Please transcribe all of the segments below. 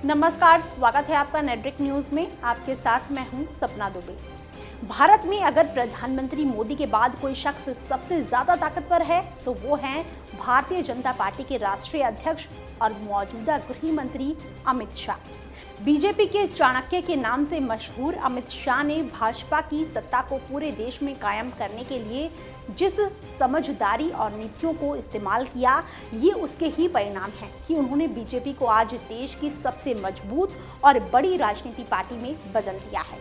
नमस्कार, स्वागत है आपका नेटरिक न्यूज में। आपके साथ मैं हूं सपना दुबे। भारत में अगर प्रधानमंत्री मोदी के बाद कोई शख्स सबसे ज्यादा ताकतवर है तो वो हैं भारतीय जनता पार्टी के राष्ट्रीय अध्यक्ष और मौजूदा गृह मंत्री अमित शाह। बीजेपी के चाणक्य के नाम से मशहूर अमित शाह ने भाजपा की सत्ता को पूरे देश में कायम करने के लिए जिस समझदारी और नीतियों को इस्तेमाल किया, ये उसके ही परिणाम है कि उन्होंने बीजेपी को आज देश की सबसे मजबूत और बड़ी राजनीतिक पार्टी में बदल दिया है।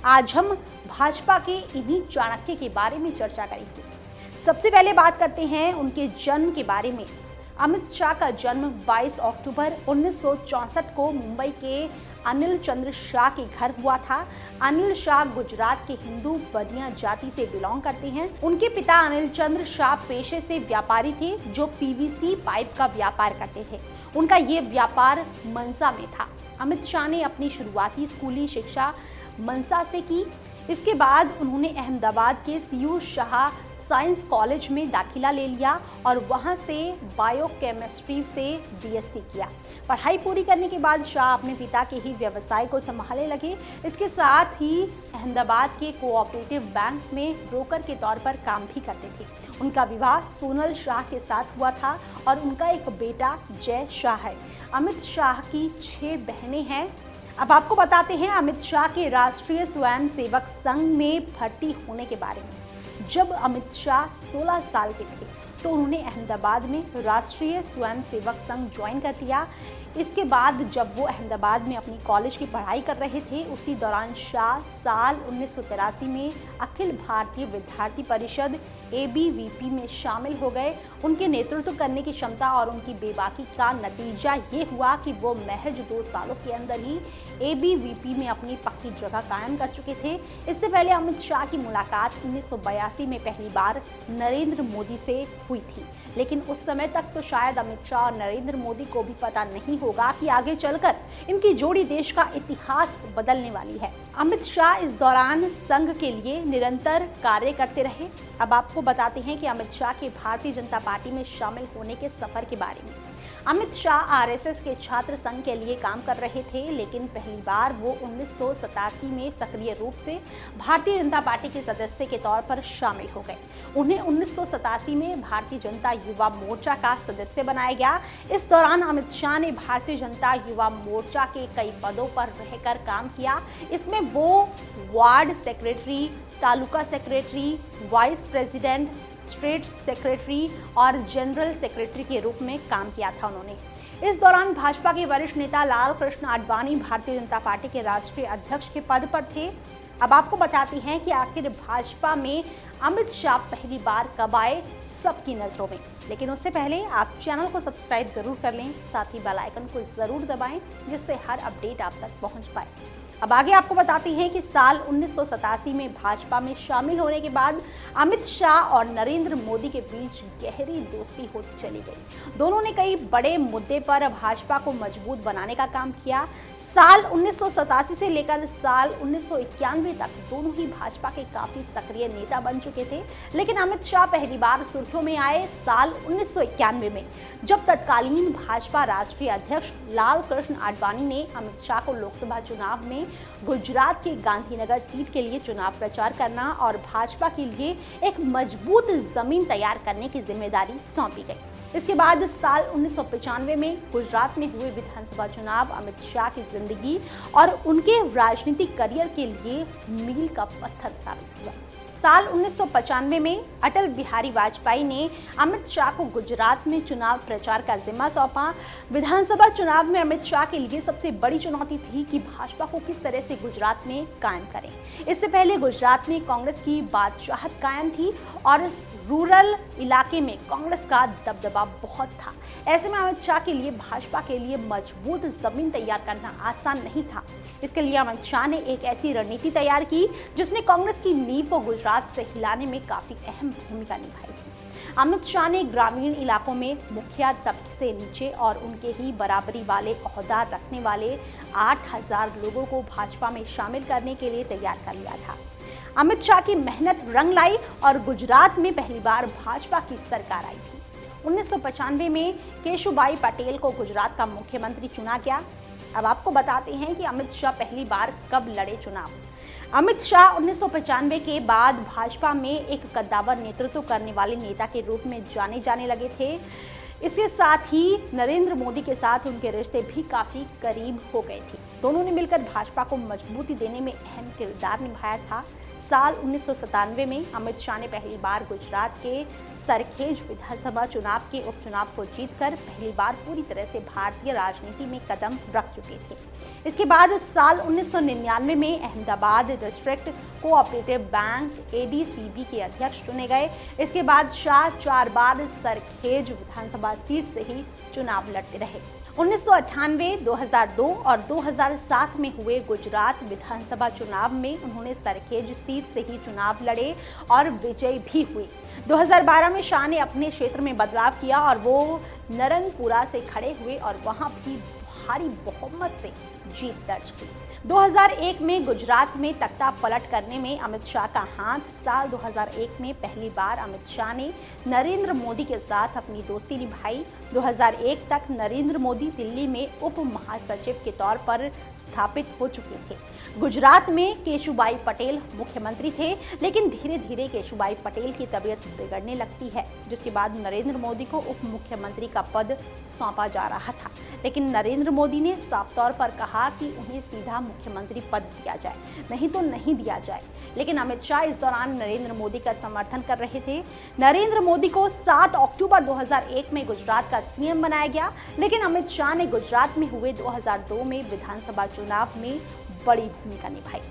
आज हम भाजपा के इन्हीं चाणक्य के बारे में चर्चा करेंगे। सबसे पहले बात करते हैं उनके जन्म के बारे में। अमित शाह का जन्म 22 अक्टूबर 1964 को मुंबई के अनिल चंद्र शाह के घर हुआ था। अनिल शाह गुजरात के हिंदू बनिया जाति से बिलोंग करते हैं। उनके पिता अनिल चंद्र शाह पेशे से व्यापारी थे जो पीवीसी पाइप का व्यापार करते थे। उनका ये व्यापार मनसा में था। अमित शाह ने अपनी शुरुआती स्कूली शिक्षा मनसा से की। इसके बाद उन्होंने अहमदाबाद के सीयू शाह साइंस कॉलेज में दाखिला ले लिया और वहां से बायोकेमिस्ट्री से बीएससी किया। पढ़ाई पूरी करने के बाद शाह अपने पिता के ही व्यवसाय को संभालने लगे। इसके साथ ही अहमदाबाद के कोऑपरेटिव बैंक में ब्रोकर के तौर पर काम भी करते थे। उनका विवाह सोनल शाह के साथ हुआ था और उनका एक बेटा जय शाह है। अमित शाह की 6 बहनें हैं। अब आपको बताते हैं अमित शाह के राष्ट्रीय स्वयंसेवक संघ में भर्ती होने के बारे में। जब अमित शाह 16 साल के थे तो उन्होंने अहमदाबाद में राष्ट्रीय स्वयंसेवक संघ ज्वाइन कर दिया। इसके बाद जब वो अहमदाबाद में अपनी कॉलेज की पढ़ाई कर रहे थे, उसी दौरान शाह साल 1983 में अखिल भारतीय विद्यार्थी परिषद ABVP में शामिल हो गए। उनके नेतृत्व करने की क्षमता और उनकी बेबाकी का नतीजा ये हुआ कि वो महज 2 सालों के अंदर ही ABVP में अपनी पक्की जगह कायम कर चुके थे। इससे पहले अमित शाह की मुलाकात 1982 में पहली बार नरेंद्र मोदी से हुई थी, लेकिन उस समय तक तो शायद अमित शाह और नरेंद्र मोदी को भी पता नहीं होगा कि आगे चलकर इनकी जोड़ी देश का इतिहास बदलने वाली है। अमित शाह इस दौरान संघ के लिए निरंतर कार्य करते रहे। अब आपको बताते हैं कि अमित शाह के भारतीय जनता पार्टी में शामिल होने के सफर के बारे में। अमित शाह RSS के छात्र संघ के लिए काम कर रहे थे, लेकिन पहली बार वो 1987 में सक्रिय रूप से भारतीय जनता पार्टी के सदस्य के तौर पर शामिल हो गए। उन्हें 1987 में भारतीय जनता युवा मोर्चा का सदस्य बनाया गया। इस दौरान अमित शाह ने भारतीय जनता युवा मोर्चा के कई पदों पर रहकर काम किया। इसमें वो ward secretary, taluka secretary, vice president, state secretary और जनरल सेक्रेटरी के रूप में काम किया था उन्होंने। इस दौरान भाजपा के वरिष्ठ नेता लाल कृष्ण आडवाणी भारतीय जनता पार्टी के राष्ट्रीय अध्यक्ष के पद पर थे। अब आपको बताते हैं कि आखिर भाजपा में अमित शाह पहली बार कब आए सबकी नजरों में। लेकिन उससे पहले आप चैनल को सब्सक्राइब जरूर कर लें, साथ ही बेल आइकन को जरूर दबाएं जिससे हर अपडेट आप तक पहुंच पाए। अब आगे आपको बताते हैं कि साल 1987 में भाजपा में शामिल होने के बाद अमित शाह और नरेंद्र मोदी के बीच गहरी दोस्ती होती चली गई। दोनों ने कई बड़े मुद्दे पर भाजपा को मजबूत बनाने का काम किया। साल 1987 से लेकर साल 1991 तक दोनों ही भाजपा के काफी सक्रिय नेता बन चुके थे। लेकिन अमित शाह पहली बार सुर्खियों में आए साल 1991 में, जब तत्कालीन भाजपा राष्ट्रीय अध्यक्ष लाल कृष्ण आडवाणी ने अमित शाह को लोकसभा चुनाव में गुजरात के गांधीनगर सीट के लिए चुनाव प्रचार करना और भाजपा के लिए एक मजबूत जमीन तैयार करने की जिम्मेदारी सौंपी गई। इसके बाद साल 1995 में गुजरात में हुए विधानसभा चुनाव अमित शाह की जिंदगी और उनके राजनीतिक करियर के लिए मील का पत्थर साबित हुआ। साल 1995 में अटल बिहारी वाजपेयी ने अमित शाह को गुजरात में चुनाव प्रचार का जिम्मा सौंपा। विधानसभा चुनाव में अमित शाह के लिए सबसे बड़ी चुनौती थी कि भाजपा को किस तरह से गुजरात में कायम करें। इससे पहले गुजरात में कांग्रेस की बादशाहत कायम थी और रूरल इलाके में कांग्रेस का दबदबा बहुत था। ऐसे में अमित शाह के लिए भाजपा के लिए मजबूत जमीन तैयार करना आसान नहीं था। इसके लिए अमित शाह ने एक ऐसी रणनीति तैयार की जिसने कांग्रेस की नींव को गुजरात से हिलाने में काफी अहम भूमिका निभाई थी। अमित शाह ने ग्रामीण इलाकों में मुखिया तबके से नीचे और उनके ही बराबरी वाले ओहदार रखने वाले 8000 लोगों को भाजपा में शामिल करने के लिए तैयार कर लिया था। अमित शाह की मेहनत रंग लाई और गुजरात में पहली बार भाजपा की सरकार आई थी। 1995 में केशुभाई पटेल को गुजरात का मुख्यमंत्री चुना गया। अब आपको बताते हैं कि अमित शाह पहली बार कब लड़े चुनाव। अमित शाह 1995 के बाद भाजपा में एक कद्दावर नेतृत्व करने वाले नेता के रूप में जाने जाने लगे थे। इसके साथ ही नरेंद्र मोदी के साथ उनके रिश्ते भी काफी करीब हो गए थे। दोनों ने मिलकर भाजपा को मजबूती देने में अहम किरदार निभाया था। साल 1997 में अमित शाह ने पहली बार गुजरात के सरखेज विधानसभा चुनाव के उपचुनाव को जीतकर पहली बार पूरी तरह से भारतीय राजनीति में कदम रख चुके थे। इसके बाद साल 1999 में Ahmedabad district cooperative bank ADCB के अध्यक्ष चुने गए। इसके बाद शाह 4 बार सरखेज विधानसभा सीट से ही चुनाव लड़ते रहे। 1998, 2002 और 2007 में हुए गुजरात विधानसभा चुनाव में उन्होंने सरखेज सीट से ही चुनाव लड़े और विजयी भी हुए। 2012 में शाह ने अपने क्षेत्र में बदलाव किया और वो नरनपुरा से खड़े हुए और वहां भी भारी बहुमत से जीत दर्ज की। 2001 में गुजरात में तख्ता पलट करने में अमित शाह का हाथ। साल 2001 में पहली बार अमित शाह ने नरेंद्र मोदी के साथ अपनी दोस्ती निभाई। 2001 तक नरेंद्र मोदी दिल्ली में उप महासचिव के तौर पर स्थापित हो चुके थे। गुजरात में केशुभाई पटेल मुख्यमंत्री थे, लेकिन धीरे धीरे केशुभाई पटेल की तबीयत बिगड़ने लगती है, जिसके बाद नरेंद्र मोदी को उप मुख्यमंत्री का पद सौंपा जा रहा था। लेकिन नरेंद्र मोदी ने साफ तौर पर कहा कि उन्हें सीधा मुख्यमंत्री पद दिया जाए, नहीं तो नहीं दिया जाए। लेकिन अमित शाह इस दौरान नरेंद्र मोदी का समर्थन कर रहे थे। नरेंद्र मोदी को 7 अक्टूबर 2001 में गुजरात का सीएम बनाया गया, लेकिन अमित शाह ने गुजरात में हुए 2002 में विधानसभा चुनाव में बड़ी भूमिका निभाई।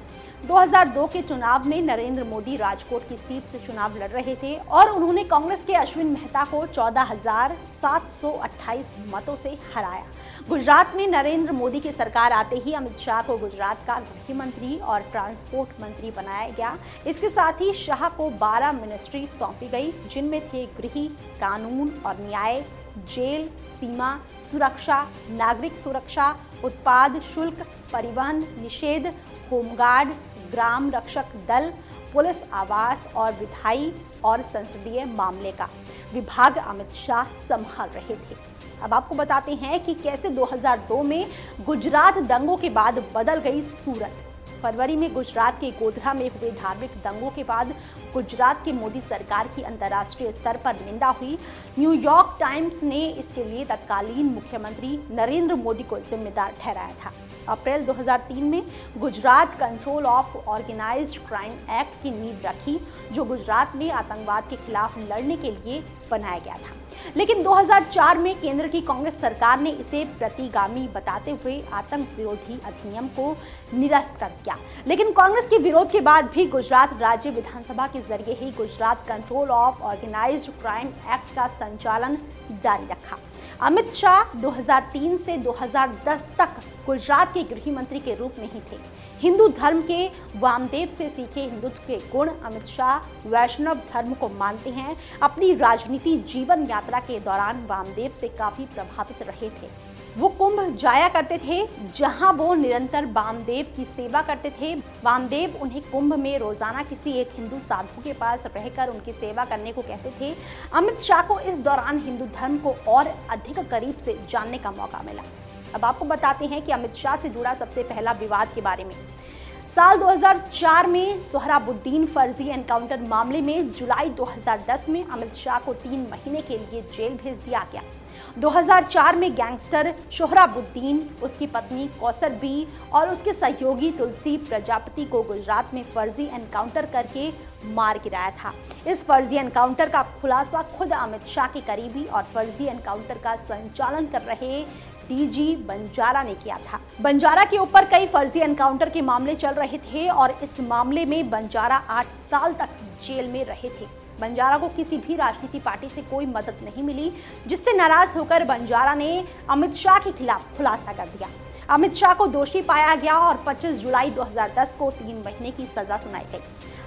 2002 के चुनाव में नरेंद्र मोदी राजकोट की सीट से चुनाव लड़ रहे थे और उन्होंने कांग्रेस के अश्विन मेहता को 14,728 मतों से हराया। गुजरात में नरेंद्र मोदी की सरकार आते ही अमित शाह को गुजरात का गृह मंत्री और ट्रांसपोर्ट मंत्री बनाया गया। इसके साथ ही शाह को 12 मिनिस्ट्री सौंपी गई, जिनमें थे गृह, कानून और न्याय, जेल, सीमा सुरक्षा, नागरिक सुरक्षा, उत्पाद शुल्क, परिवहन निषेध, होमगार्ड, ग्राम रक्षक दल, पुलिस, आवास और विधायी और संसदीय मामले का विभाग अमित शाह संभाल रहे थे। अब आपको बताते हैं कि कैसे 2002 में गुजरात दंगों के बाद बदल गई सूरत। फरवरी में गुजरात के गोधरा में हुए धार्मिक दंगों के बाद गुजरात की मोदी सरकार की अंतर्राष्ट्रीय स्तर पर निंदा हुई। न्यूयॉर्क टाइम्स ने इसके लिए तत्कालीन मुख्यमंत्री नरेंद्र मोदी को जिम्मेदार ठहराया था। अप्रैल 2003 में Gujarat control of organised crime act की नींव रखी, जो गुजरात में आतंकवाद के खिलाफ लड़ने के लिए बनाया गया था। लेकिन 2004 में केंद्र की कांग्रेस सरकार ने इसे प्रतिगामी बताते हुए आतंक विरोधी अधिनियम को निरस्त कर दिया। लेकिन कांग्रेस के विरोध के बाद भी गुजरात राज्य विधानसभा के जरिए ही Gujarat control of organised crime act का संचालन जारी रखा। अमित शाह 2003 से 2010 तक गुजरात के गृह मंत्री के रूप में ही थे। हिंदू धर्म के वामदेव से सीखे हिंदुत्व के गुण अमित शाह वैष्णव धर्म को मानते हैं। अपनी राजनीति जीवन यात्रा के दौरान वामदेव से काफी प्रभावित रहे थे। वो कुंभ जाया करते थे, जहां वो निरंतर वामदेव की सेवा करते थे। वामदेव उन्हें कुंभ में रोजाना किसी एक हिंदू साधु के पास रहकर उनकी सेवा करने को कहते थे। अमित शाह को इस दौरान हिंदू धर्म को और अधिक करीब से जानने का मौका मिला। अब आपको बताते हैं कि अमित शाह से जुड़ा सबसे पहला विवाद के बारे में। साल 2004 में सोहराबुद्दीन फर्जी एनकाउंटर मामले में जुलाई 2010 में अमित शाह को 3 महीने के लिए जेल भेज दिया गया। 2004 में गैंगस्टर सोहराबुद्दीन, उसकी पत्नी कौसर बी और उसके सहयोगी तुलसी प्रजापति को गुजरात में फर्जी एनकाउंटर करके मार गिराया था। इस फर्जी एनकाउंटर का खुलासा खुद अमित शाह के करीबी और फर्जी एनकाउंटर का संचालन कर रहे डीजी बंजारा ने किया था। बंजारा के ऊपर कई फर्जी एनकाउंटर के मामले चल रहे थे और इस मामले में बंजारा 8 साल तक जेल में रहे थे। बंजारा को किसी भी राजनीतिक पार्टी से कोई मदद नहीं मिली, जिससे नाराज होकर बंजारा ने अमित शाह के खिलाफ खुलासा कर दिया। अमित शाह को दोषी पाया गया और 25 जुलाई 2010 को 3 महीने की सजा सुनाई गई।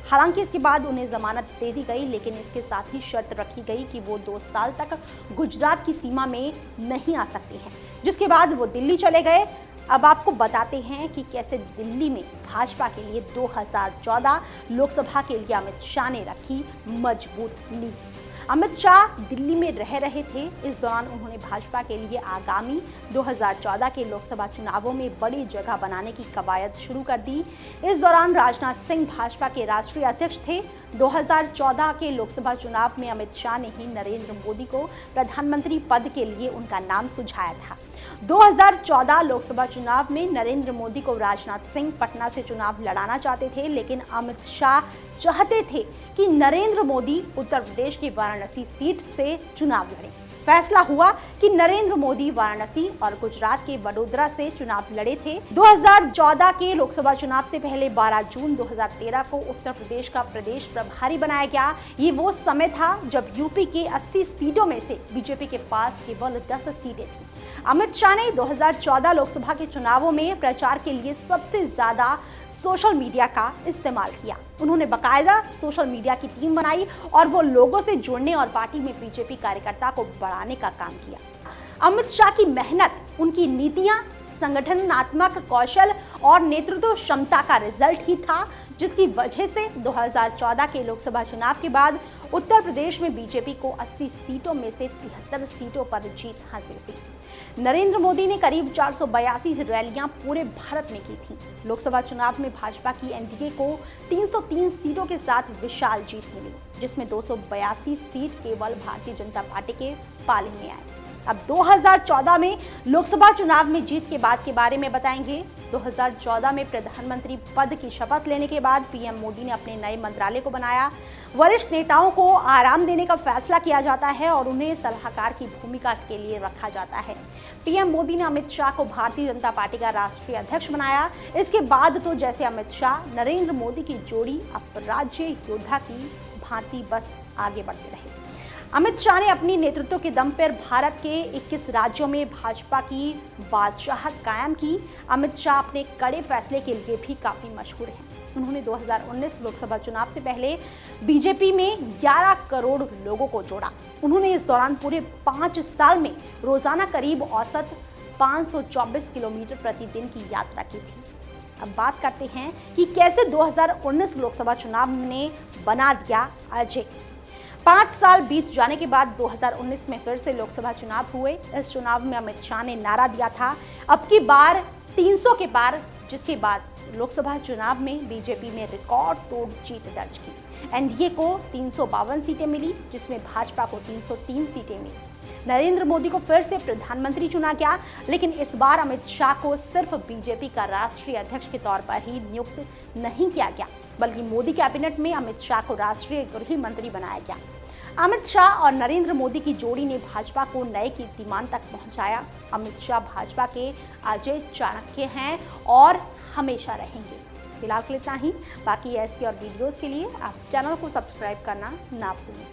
हालांकि इसके बाद उन्हें जमानत दे दी गई, लेकिन इसके साथ ही शर्त रखी गई कि वो 2 साल तक गुजरात की सीमा में नहीं आ सकते हैं, जिसके बाद वो दिल्ली चले गए। अब आपको बताते हैं कि कैसे दिल्ली में भाजपा के लिए 2014 लोकसभा के लिए अमित शाह ने रखी मजबूत नींव। अमित शाह दिल्ली में रह रहे थे। इस दौरान उन्होंने भाजपा के लिए आगामी 2014 के लोकसभा चुनावों में बड़ी जगह बनाने की कवायद शुरू कर दी। इस दौरान राजनाथ सिंह भाजपा के राष्ट्रीय अध्यक्ष थे। 2014 के लोकसभा चुनाव में अमित शाह ने ही नरेंद्र मोदी को प्रधानमंत्री पद के लिए उनका नाम सुझाया था। 2014 लोकसभा चुनाव में नरेंद्र मोदी को राजनाथ सिंह पटना से चुनाव लड़ाना चाहते थे, लेकिन अमित शाह चाहते थे कि नरेंद्र मोदी उत्तर प्रदेश की वाराणसी सीट से चुनाव लड़ें। फैसला हुआ कि नरेंद्र मोदी वाराणसी और गुजरात के वडोदरा से चुनाव लड़े थे। 2014 के लोकसभा चुनाव से पहले 12 जून 2013 को उत्तर प्रदेश का प्रदेश प्रभारी बनाया गया। ये वो समय था जब यूपी के 80 सीटों में से बीजेपी के पास केवल 10 सीटें थी। अमित शाह ने 2014 लोकसभा के चुनावों में प्रचार के लिए सबसे ज्यादा सोशल मीडिया का इस्तेमाल किया। उन्होंने बाकायदा सोशल मीडिया की टीम बनाई और वो लोगों से जुड़ने और पार्टी में बीजेपी कार्यकर्ता को बढ़ाने का काम किया। अमित शाह की मेहनत, उनकी नीतियां, संगठनात्मक कौशल और नेतृत्व क्षमता का रिजल्ट ही था, जिसकी वजह से 2014 के लोकसभा चुनाव के बाद उत्तर प्रदेश में बीजेपी को 80 सीटों में से 73 सीटों पर जीत हासिल हुई। नरेंद्र मोदी ने करीब 482 रैलियां पूरे भारत में की थी। लोकसभा चुनाव में भाजपा की एनडीए को 303 सीटों के साथ विशाल जीत मिली, जिसमें 282 सीट केवल भारतीय जनता पार्टी के पाले में आए। अब 2014 में लोकसभा चुनाव में जीत के बाद के बारे में बताएंगे। 2014 में प्रधानमंत्री पद की शपथ लेने के बाद पीएम मोदी ने अपने नए मंत्रालय को बनाया। वरिष्ठ नेताओं को आराम देने का फैसला किया जाता है और उन्हें सलाहकार की भूमिका के लिए रखा जाता है। पीएम मोदी ने अमित शाह को भारतीय जनता पार्टी का राष्ट्रीय अध्यक्ष बनाया। इसके बाद तो जैसे अमित शाह नरेंद्र मोदी की जोड़ी अब राज्य योद्धा की भांति बस आगे बढ़ते रहे। अमित शाह ने अपनी नेतृत्व के दम पर भारत के 21 राज्यों में भाजपा की बादशाहत कायम की। अमित शाह अपने कड़े फैसले के लिए भी काफी मशहूर हैं। उन्होंने 2019 लोकसभा चुनाव से पहले बीजेपी में 11 करोड़ लोगों को जोड़ा। उन्होंने इस दौरान पूरे 5 साल में रोजाना करीब औसत 524 किलोमीटर प्रतिदिन की यात्रा की थी। अब बात करते हैं कि कैसे 2019 लोकसभा चुनाव ने बना दिया अजय। 5 साल बीत जाने के बाद 2019 में फिर से लोकसभा चुनाव हुए। इस चुनाव में अमित शाह ने नारा दिया था, अब की बार 300 के पार, जिसके बाद लोकसभा चुनाव में बीजेपी में रिकॉर्ड तोड़ जीत दर्ज की। एनडीए को 352 सीटें मिली, जिसमें भाजपा को 303 सीटें मिली। नरेंद्र मोदी को फिर से प्रधानमंत्री चुना गया, लेकिन इस बार अमित शाह को सिर्फ बीजेपी का राष्ट्रीय अध्यक्ष के तौर पर ही नियुक्त नहीं किया गया, बल्कि मोदी कैबिनेट में अमित शाह को राष्ट्रीय गृह मंत्री बनाया गया। अमित शाह और नरेंद्र मोदी की जोड़ी ने भाजपा को नए कीर्तिमान तक पहुंचाया। अमित शाह भाजपा के अजय चाणक्य हैं और हमेशा रहेंगे। फिलहाल के लिए इतना ही। बाकी ऐसी और वीडियोस के लिए आप चैनल को सब्सक्राइब करना ना भूलें।